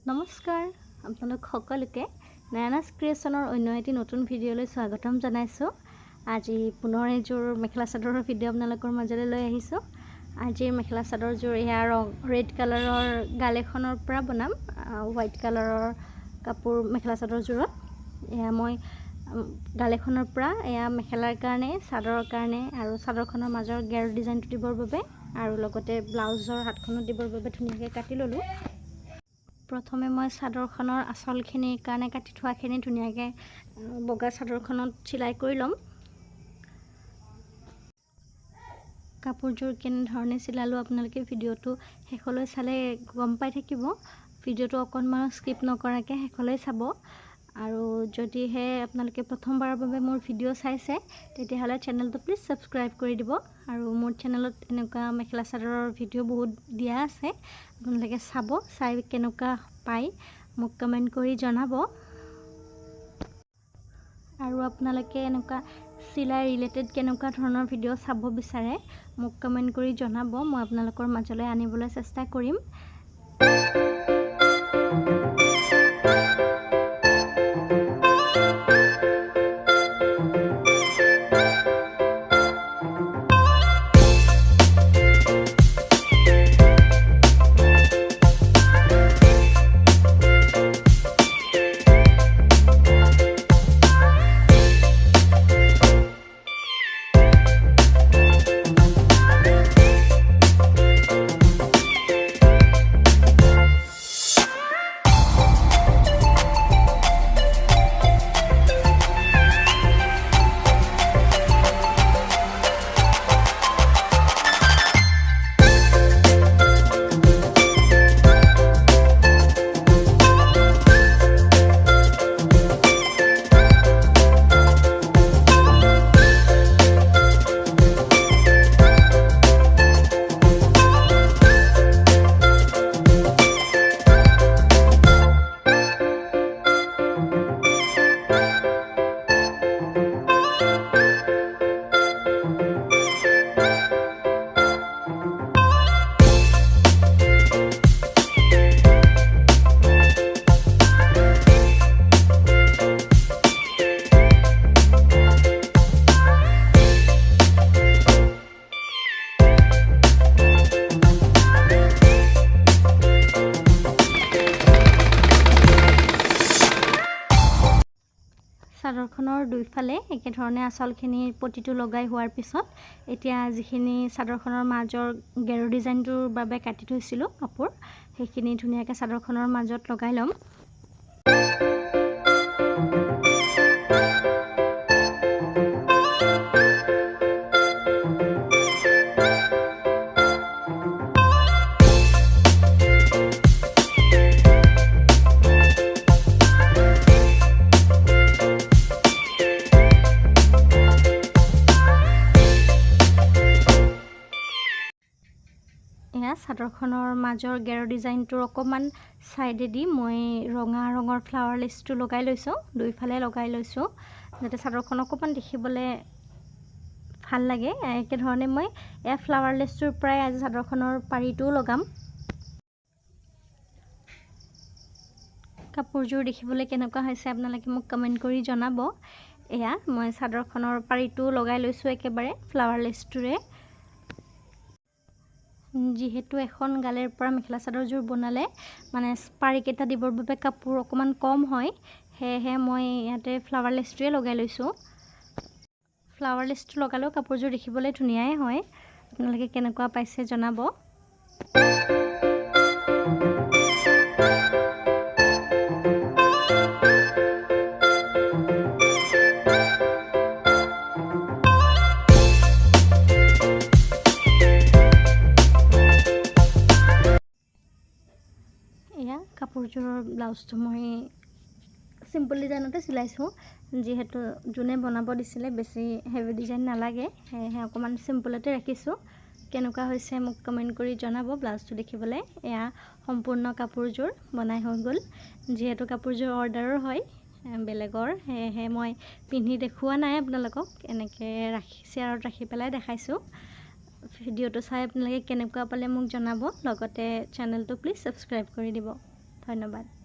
নমস্কাৰ আপোনালোক সকলোকে নয়নাছ ক্ৰিয়েশ্যনৰ অন্য এটি নতুন ভিডিঅ'লৈ স্বাগতম জনাইছোঁ। আজি পুনৰ এযোৰ মেখেলা চাদৰৰ ভিডিঅ' আপোনালোকৰ মাজলৈ লৈ আহিছোঁ। আজিৰ মেখেলা চাদৰযোৰ এয়া ৰেড কালাৰৰ গাল এখনৰ পৰা বনাম। হোৱাইট কালাৰৰ কাপোৰ মেখেলা চাদৰযোৰত এয়া মই গাল এখনৰ পৰা এয়া মেখেলাৰ কাৰণে, চাদৰৰ কাৰণে আৰু চাদৰখনৰ মাজৰ গেৰ ডিজাইনটো দিবৰ বাবে আৰু লগতে ব্লাউজৰ হাতখনত দিবৰ বাবে ধুনীয়াকৈ কাটি ল'লোঁ। প্ৰথমে মই চাদৰখনৰ আঁচলখিনিৰ কাৰণে কাটি থোৱাখিনি ধুনীয়াকৈ বগা চাদৰখনত চিলাই কৰি ল'ম। কাপোৰযোৰ কেনেধৰণে চিলালোঁ আপোনালোকে ভিডিঅ'টো শেষলৈ চালে গম পাই থাকিব। ভিডিঅ'টো অকণমান স্কিপ নকৰাকৈ শেষলৈ চাব। আৰু যদিহে আপোনালোকে প্ৰথমবাৰৰ বাবে মোৰ ভিডিঅ' চাইছে তেতিয়াহ'লে চেনেলটো প্লিজ ছাবস্ক্ৰাইব কৰি দিব। আৰু মোৰ চেনেলত এনেকুৱা মেখেলা চাদৰৰ ভিডিঅ' বহুত দিয়া আছে, আপোনালোকে চাব, চাই কেনেকুৱা পায় মোক কমেণ্ট কৰি জনাব। আৰু আপোনালোকে এনেকুৱা চিলাই ৰিলেটেড কেনেকুৱা ধৰণৰ ভিডিঅ' চাব বিচাৰে মোক কমেণ্ট কৰি জনাব, মই আপোনালোকৰ মাজলৈ আনিবলৈ চেষ্টা কৰিম। চাদৰখনৰ দুইফালে একেধৰণে আঁচলখিনিৰ পটিটো লগাই হোৱাৰ পিছত এতিয়া যিখিনি চাদৰখনৰ মাজৰ গেৰ ডিজাইনটোৰ বাবে কাটি থৈছিলোঁ কাপোৰ, সেইখিনি ধুনীয়াকৈ চাদৰখনৰ মাজত লগাই ল'ম। এয়া চাদৰখনৰ মাজৰ গেৰ ডিজাইনটোৰ অকণমান ছাইডেদি মই ৰঙা ৰঙৰ ফ্লাৱাৰ লেচটো লগাই লৈছোঁ, দুইফালে লগাই লৈছোঁ যাতে চাদৰখন অকণমান দেখিবলৈ ভাল লাগে। একেধৰণে মই এয়া ফ্লাৱাৰ লেচটোৰ পৰাই আজি চাদৰখনৰ পাৰিটোও লগাম। কাপোৰযোৰ দেখিবলৈ কেনেকুৱা হৈছে আপোনালোকে মোক কমেণ্ট কৰি জনাব। এয়া মই চাদৰখনৰ পাৰিটো লগাই লৈছোঁ একেবাৰে ফ্লাৱাৰ লেচটোৰে। যিহেতু এখন গালেৰ পৰা মেখেলা চাদৰযোৰ বনালে মানে পাৰিকেইটা দিবৰ বাবে কাপোৰ অকণমান কম হয়, সেয়েহে মই ইয়াতে ফ্লাৱাৰ লেচটোৱে লগাই লৈছোঁ। ফ্লাৱাৰ লেচটো লগালেও কাপোৰযোৰ দেখিবলৈ ধুনীয়াই হয়, আপোনালোকে কেনেকুৱা পাইছে জনাব। কাপোৰযোৰৰ ব্লাউজটো মই চিম্পল ডিজাইনতে চিলাইছোঁ, যিহেতু যোনে বনাব দিছিলে বেছি হেভি ডিজাইন নালাগে, সেয়েহে অকণমান চিম্পলতে ৰাখিছোঁ। কেনেকুৱা হৈছে মোক কমেণ্ট কৰি জনাব। ব্লাউজটো দেখিবলৈ এয়া সম্পূৰ্ণ কাপোৰযোৰ বনাই হৈ গ'ল। যিহেতু কাপোৰযোৰ অৰ্ডাৰৰ হয় বেলেগৰ, সেয়েহে মই পিন্ধি দেখুওৱা নাই আপোনালোকক, এনেকৈ চেয়াৰত ৰাখি পেলাই দেখাইছোঁ। ভিডিঅ'টো চাই আপোনালোকে কেনেকুৱা পালে মোক জনাব, লগতে চেনেলটো প্লিজ ছাবস্ক্ৰাইব কৰি দিব। ধন্যবাদ।